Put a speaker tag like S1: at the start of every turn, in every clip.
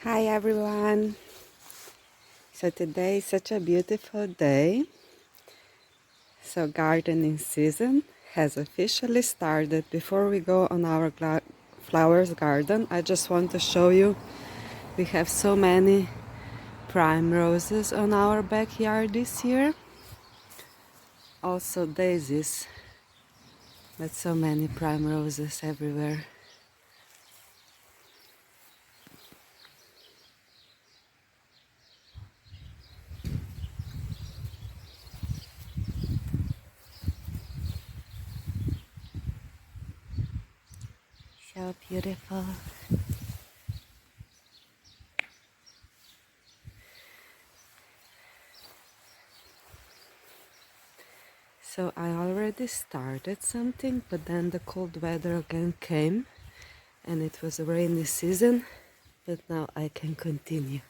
S1: Hi everyone. So today is such a beautiful day. So gardening season has officially started. Before we go on our flowers garden, I just want to show you we have so many prime roses on our backyard this year. Also daisies, but so many prime roses everywhere. So beautiful. So I already started something, but then the cold weather again came and it was a rainy season, but now I can continue.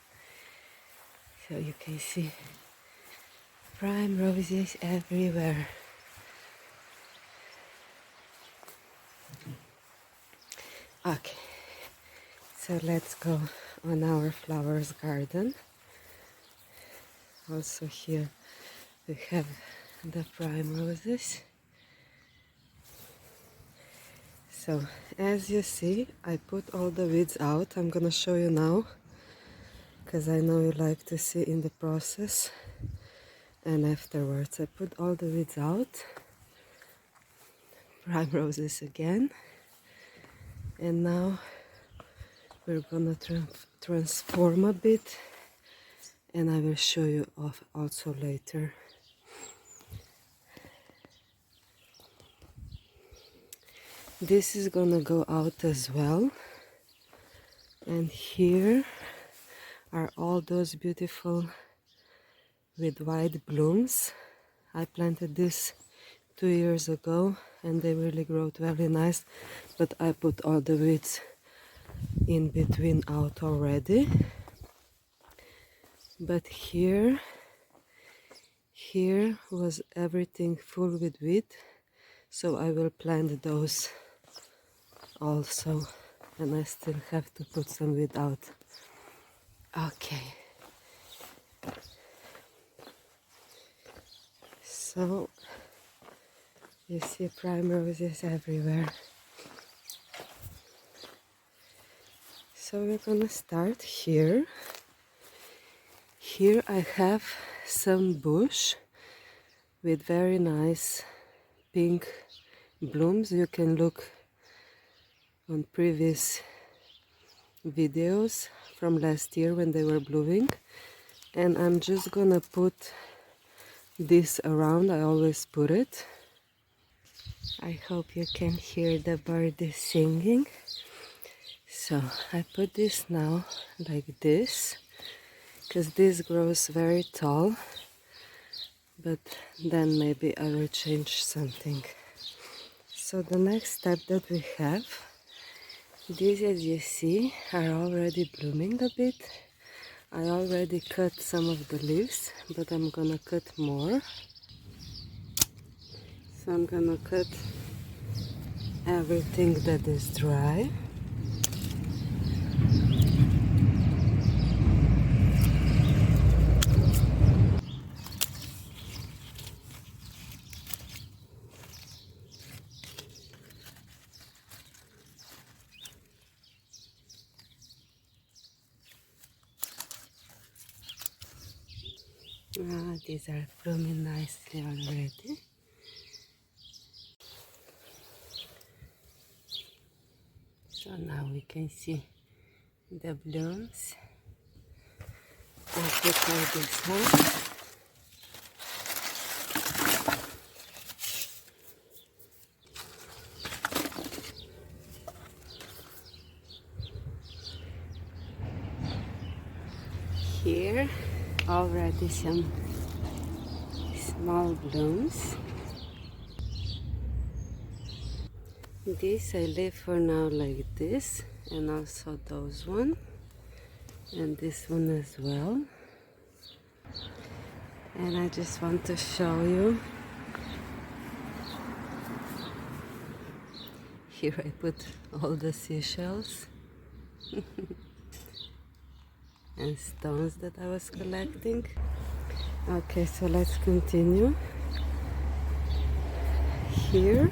S1: So you can see prime roses everywhere. Okay, so let's go on our flowers garden. Also here we have the prime roses. So as you see, I put all the weeds out. I'm gonna show you now because I know you like to see in the process and afterwards. I put all the weeds out, prime roses again, and now we're gonna transform a bit, and I will show you off also later. This is gonna go out as well, and here are all those beautiful with white blooms. I planted this 2 years ago and they really grow very nice, but I put all the weeds in between out already. But here was everything full with weed, so I will plant those also, and I still have to put some weed out. Okay, so you see prime roses everywhere. So we're gonna start here. Here I have some bush with very nice pink blooms. You can look on previous videos from last year when they were blooming, and I'm just gonna put this around. I always put it. I hope you can hear the birds singing. So I put this now like this because this grows very tall, but then maybe I will change something. So the next step that we have, these as you see are already blooming a bit. I already cut some of the leaves, but I'm gonna cut more. So I'm gonna cut everything that is dry. These are blooming nicely already. So now we can see the blooms. I'll put all this out. Here already some small blooms. This I leave for now like this, and also those one, and this one as well. And I just want to show you. Here I put all the seashells. and stones that I was collecting. Okay, so let's continue. Here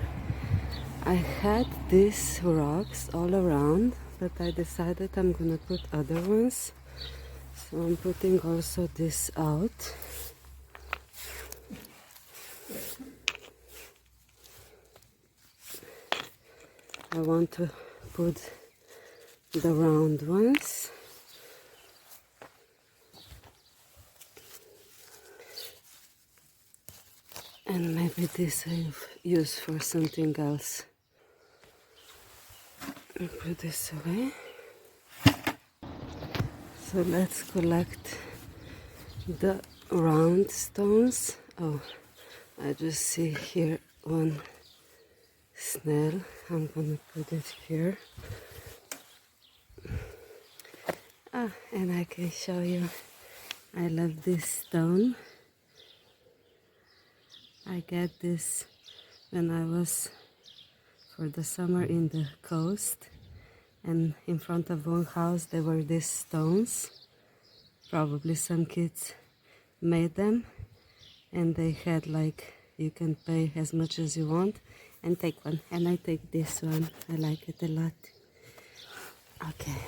S1: I had these rocks all around, but I decided I'm gonna put other ones. So I'm putting also this out. I want to put the round ones. And maybe this I'll use for something else. I'll put this away. So let's collect the round stones. Oh, I just see here one snail. I'm gonna put it here. Ah, and I can show you. I love this stone. I got this when I was for the summer in the coast, and in front of one house there were these stones. Probably some kids made them, and they had like, you can pay as much as you want and take one, and I take this one. I like it a lot. Okay,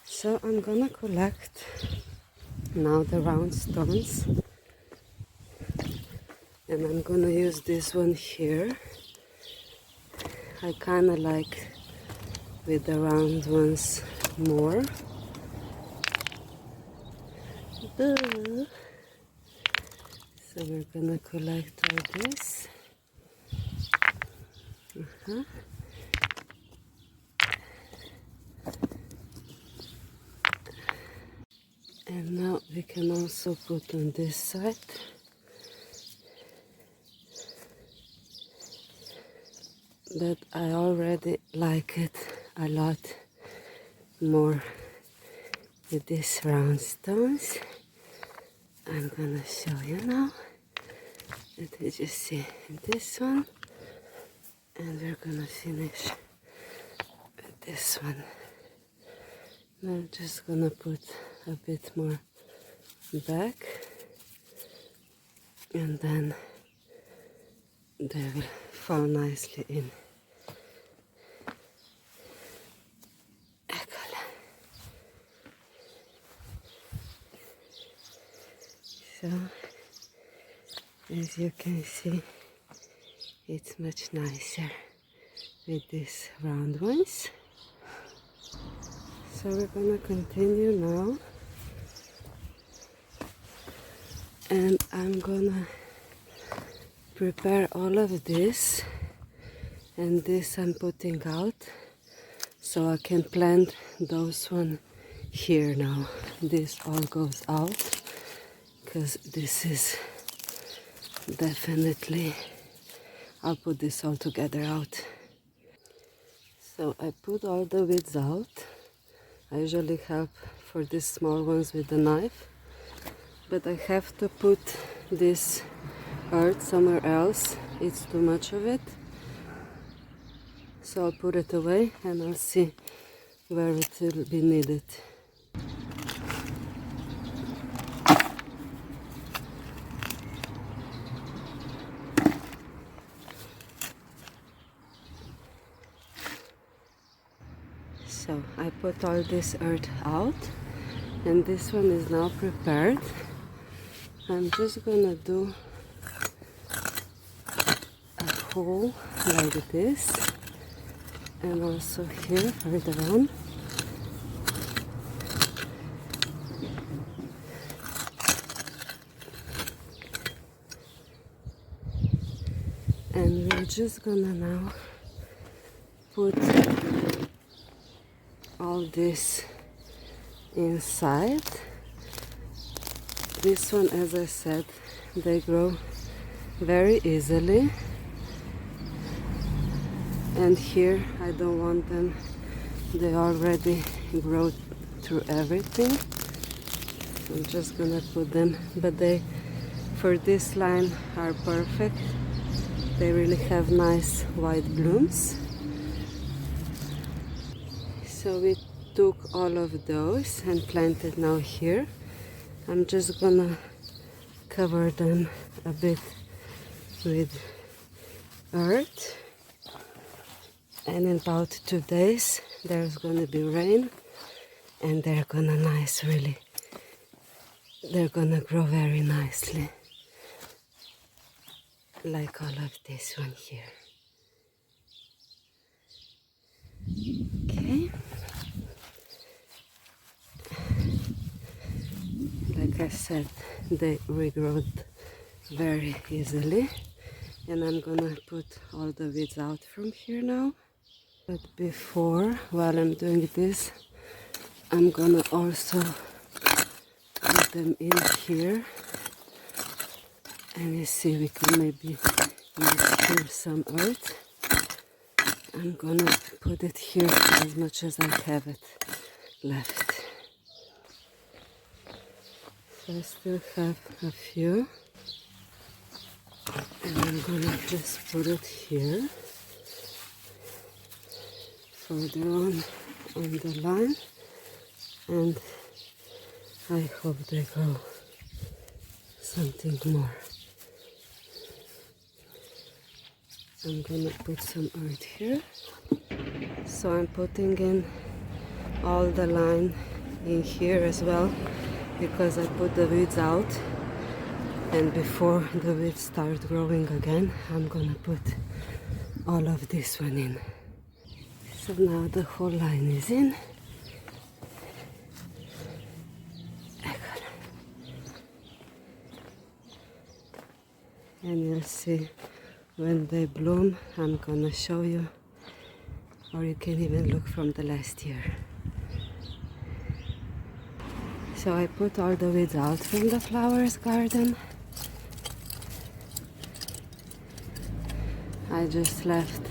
S1: so I'm gonna collect now the round stones, and I'm gonna use this one here. I kinda like with the round ones more. Duh. So we're gonna collect all this. And now we can also put on this side. But I already like it a lot more with these round stones. I'm gonna show you now. Let me just see this one, and we're gonna finish with this one. I'm just gonna put a bit more back, and then they will fall nicely in. So, as you can see, it's much nicer with these round ones. So we're gonna continue now, and I'm gonna prepare all of this, and this I'm putting out so I can plant those one here now. This all goes out because this is definitely, I'll put this all together out. So I put all the weeds out. I usually help for these small ones with the knife, but I have to put this earth somewhere else. It's too much of it, so I'll put it away and I'll see where it will be needed. So I put all this earth out, and this one is now prepared. I'm just gonna do a hole like this, and also here further on. And we're just gonna now put all this inside. This one, as I said, they grow very easily, and here I don't want them, they already grow through everything. I'm just gonna put them, but they, for this line, are perfect. They really have nice white blooms. So we took all of those and planted now here. I'm just gonna cover them a bit with earth, and in about 2 days there's gonna be rain and they're gonna they're gonna grow very nicely, like all of this one here. Okay, like I said, they regrow very easily, and I'm gonna put all the weeds out from here now. But before, while I'm doing this, I'm gonna also put them in here, and you see we can maybe use here some earth. I'm gonna put it here as much as I have it left. So I still have a few, and I'm gonna just put it here further on the line, and I hope they grow something more. I'm gonna put some earth here. So I'm putting in all the line in here as well, because I put the weeds out, and before the weeds start growing again, I'm gonna put all of this one in. So now the whole line is in. And you'll see when they bloom, I'm gonna show you, or you can even look from the last year. So I put all the weeds out from the flowers garden. I just left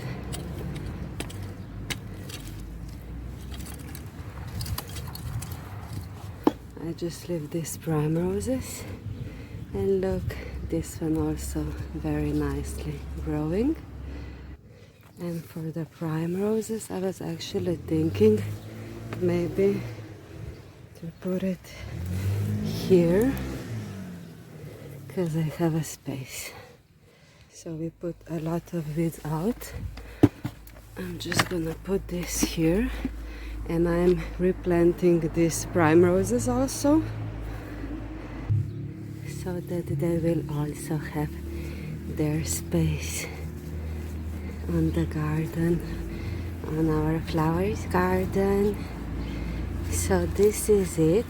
S1: leave these primroses, and look, this one also very nicely growing. And for the primroses, I was actually thinking maybe to put it here, because I have a space. So we put a lot of weeds out. I'm just gonna put this here, and I'm replanting these primroses also, so that they will also have their space on the garden, on our flowers garden. So this is it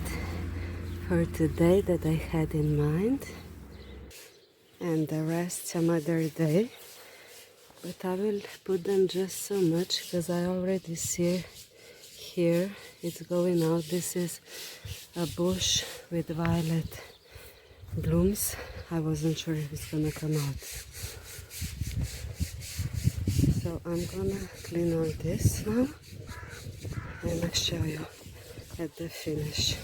S1: for today that I had in mind, and the rest some other day. But I will put them just so much because I already see here it's going out. This is a bush with violet blooms. I wasn't sure if it's gonna come out. So I'm gonna clean all this now, and I'll show you at the finish.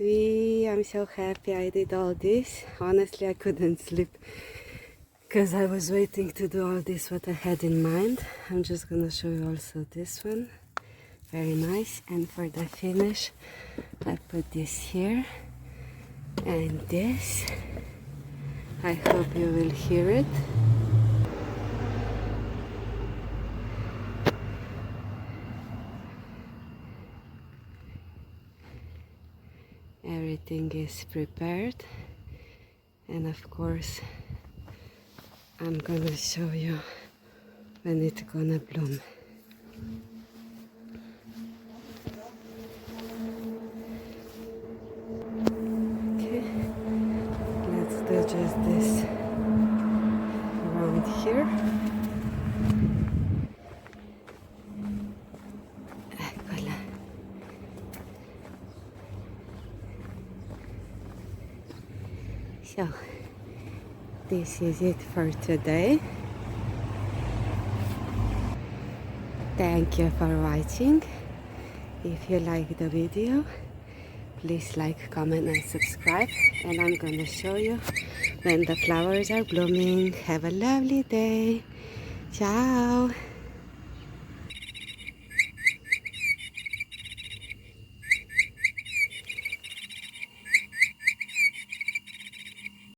S1: I'm so happy I did all this. Honestly, I couldn't sleep because I was waiting to do all this what I had in mind. I'm just gonna show you also this one. Very nice. And for the finish, I put this here and this. I hope you will hear it. Everything is prepared, and of course I'm gonna show you when it's gonna bloom. Okay, let's do just this around here. Eccola. So this is it for today. Thank you for watching. If you like the video, please like, comment and subscribe, and I'm gonna show you when the flowers are blooming. Have a lovely day. Ciao.